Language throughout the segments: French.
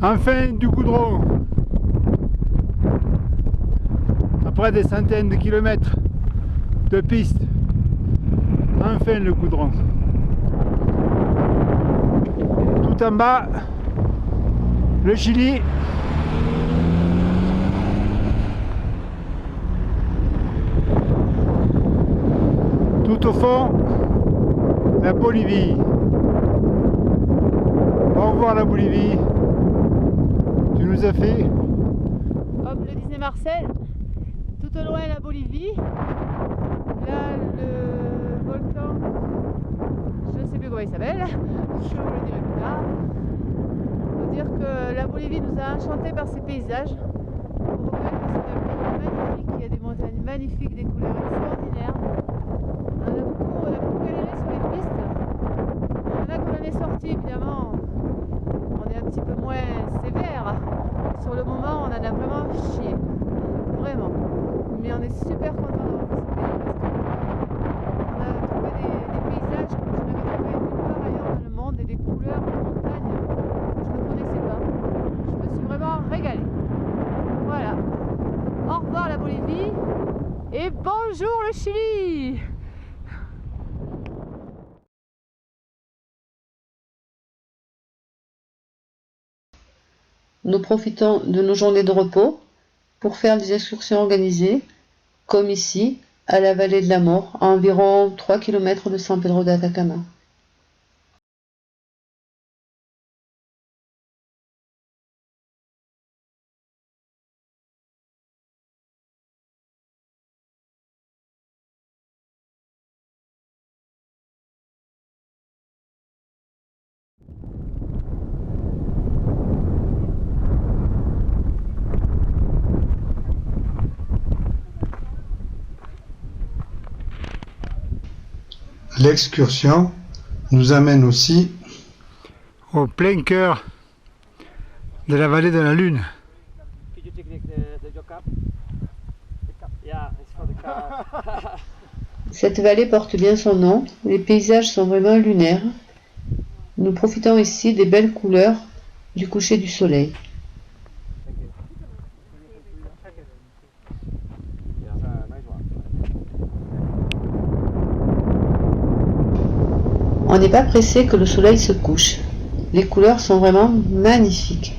Enfin du goudron. Après des centaines de kilomètres de piste, enfin le goudron. Tout en bas, le Chili. Tout au fond, la Bolivie. Au revoir la Bolivie. Tu nous as fait. Comme le disait Marcel, tout au loin la Bolivie. Là le volcan, je ne sais plus comment il s'appelle, je vous le dirai plus tard. Il faut dire que la Bolivie nous a enchantés par ses paysages. On reconnaît que c'est un pays magnifique, il y a des montagnes magnifiques, des couleurs extraordinaires. On a beaucoup galéré sur les pistes. Il y en a qu'on en est sorti évidemment. On est un petit peu moins sévère. Sur le moment, on en a vraiment chié. Vraiment. Mais on est super content d'avoir fait ce pays parce qu'on a trouvé des paysages que je n'avais trouvé nulle part ailleurs dans le monde et des couleurs de montagne que je ne connaissais pas. Je me suis vraiment régalée. Voilà. Au revoir la Bolivie et bonjour le Chili! Nous profitons de nos journées de repos pour faire des excursions organisées, comme ici, à la vallée de la Mort, à environ 3 km de San Pedro de Atacama. L'excursion nous amène aussi Au plein cœur de la vallée de la Lune. Cette vallée porte bien son nom, les paysages sont vraiment lunaires. Nous profitons ici des belles couleurs du coucher du soleil. On n'est pas pressé que le soleil se couche. Les couleurs sont vraiment magnifiques.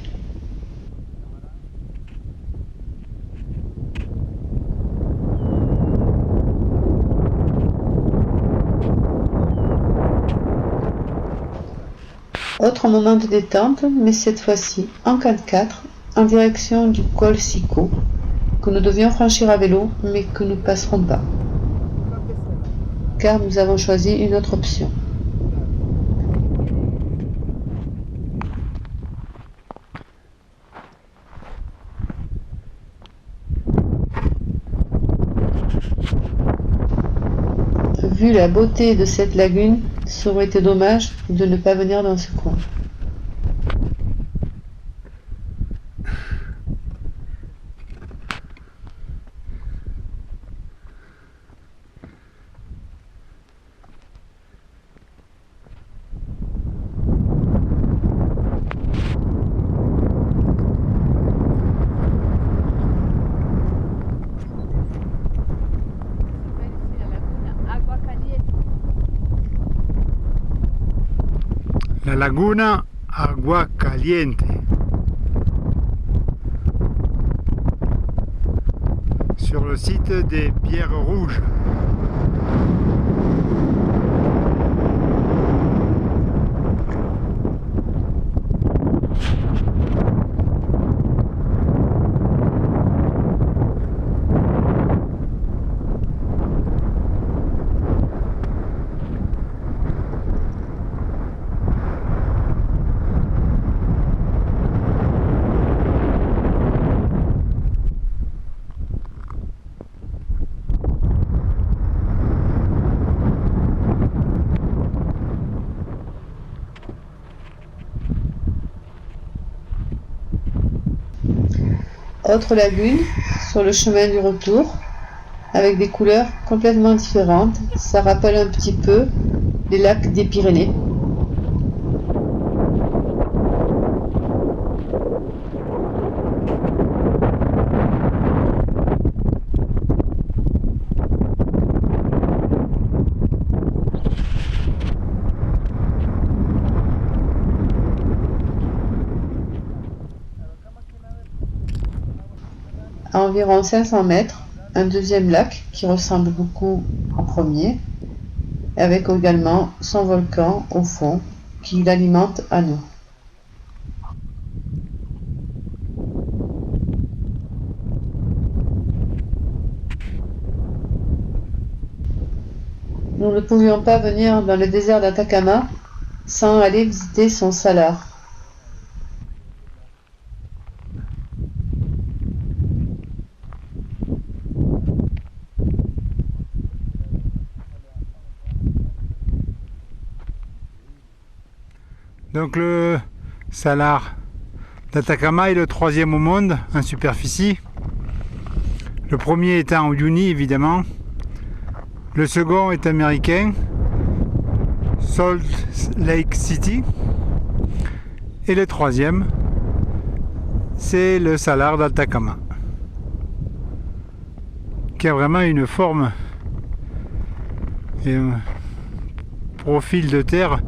Autre moment de détente, mais cette fois-ci en 4x4, en direction du col Sico, que nous devions franchir à vélo, mais que nous passerons pas, car nous avons choisi une autre option. Vu la beauté de cette lagune, ça aurait été dommage de ne pas venir dans ce coin. La laguna Agua Caliente. Sur le site des Pierres Rouges. Autre lagune, sur le chemin du retour, avec des couleurs complètement différentes. Ça rappelle un petit peu les lacs des Pyrénées. À environ 500 mètres, un deuxième lac qui ressemble beaucoup au premier, avec également son volcan au fond qui l'alimente à nous. Nous ne pouvions pas venir dans le désert d'Atacama sans aller visiter son salar. Donc le salar d'Atacama est le troisième au monde en superficie. Le premier étant Uyuni évidemment. Le second est américain, Salt Lake City. Et le troisième, c'est le salar d'Atacama, qui a vraiment une forme et un profil de terre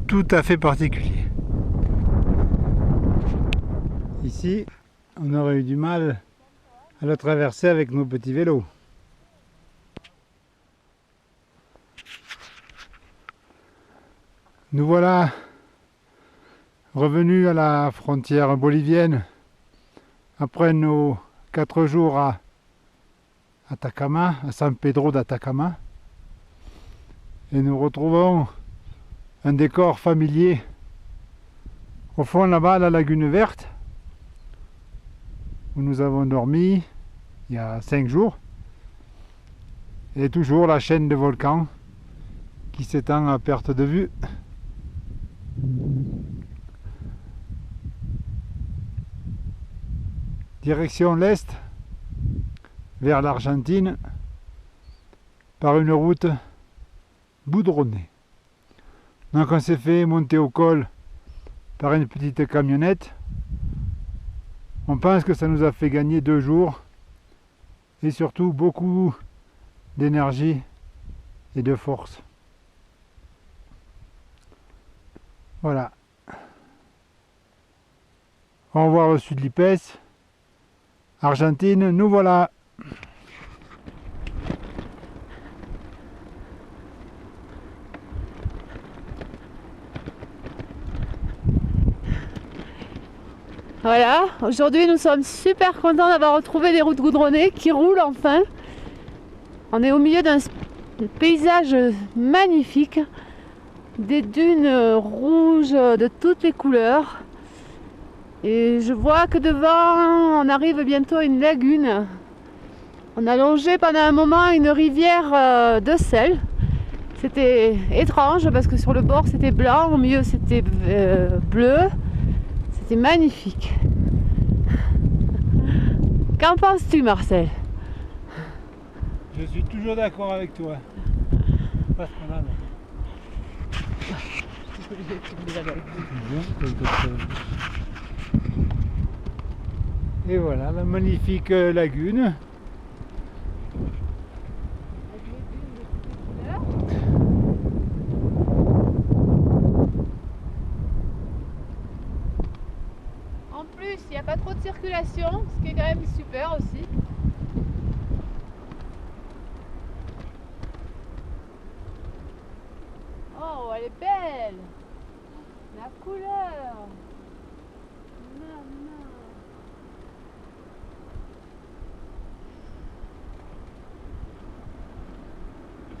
tout à fait particulier. Ici, on aurait eu du mal à le traverser avec nos petits vélos. Nous voilà revenus à la frontière bolivienne après nos 4 jours à Atacama, à San Pedro d'Atacama, et nous retrouvons un décor familier au fond là-bas, la lagune verte, où nous avons dormi il y a 5 jours, et toujours la chaîne de volcans qui s'étend à perte de vue. Direction l'est, vers l'Argentine, par une route goudronnée. Donc on s'est fait monter au col par une petite camionnette. On pense que ça nous a fait gagner 2 jours et surtout beaucoup d'énergie et de force. Voilà. Au revoir au sud de l'Ipès. Argentine, nous voilà. Voilà, aujourd'hui nous sommes super contents d'avoir retrouvé des routes goudronnées qui roulent enfin. On est au milieu d'un paysage magnifique, des dunes rouges de toutes les couleurs. Et je vois que devant, on arrive bientôt à une lagune. On a longé pendant un moment une rivière de sel. C'était étrange parce que sur le bord c'était blanc, au milieu c'était bleu. C'était magnifique. Qu'en penses-tu, Marcel? Je suis toujours d'accord avec toi. Passe par là. Et voilà la magnifique lagune. En plus, il n'y a pas trop de circulation, ce qui est quand même super aussi. Oh, elle est belle! La couleur! Maman.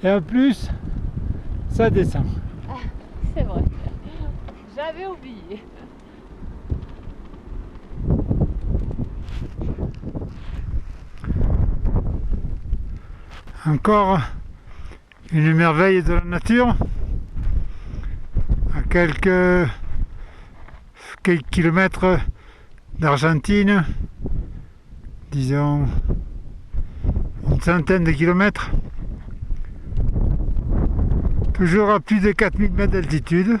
Et en plus, ça descend. Ah, c'est vrai. J'avais oublié. Encore une merveille de la nature. À quelques kilomètres d'Argentine, disons une centaine de kilomètres. Toujours à plus de 4000 mètres d'altitude.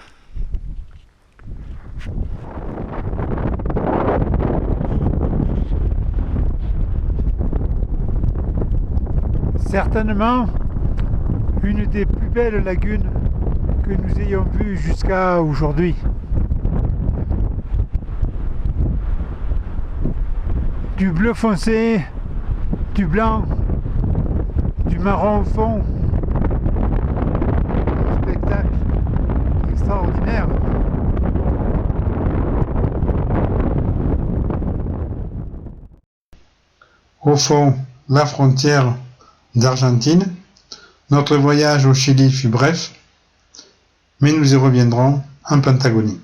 Certainement une des plus belles lagunes que nous ayons vues jusqu'à aujourd'hui. Du bleu foncé, du blanc, du marron au fond. Un spectacle extraordinaire. Au fond, la frontière d'Argentine. Notre voyage au Chili fut bref, mais nous y reviendrons en Patagonie.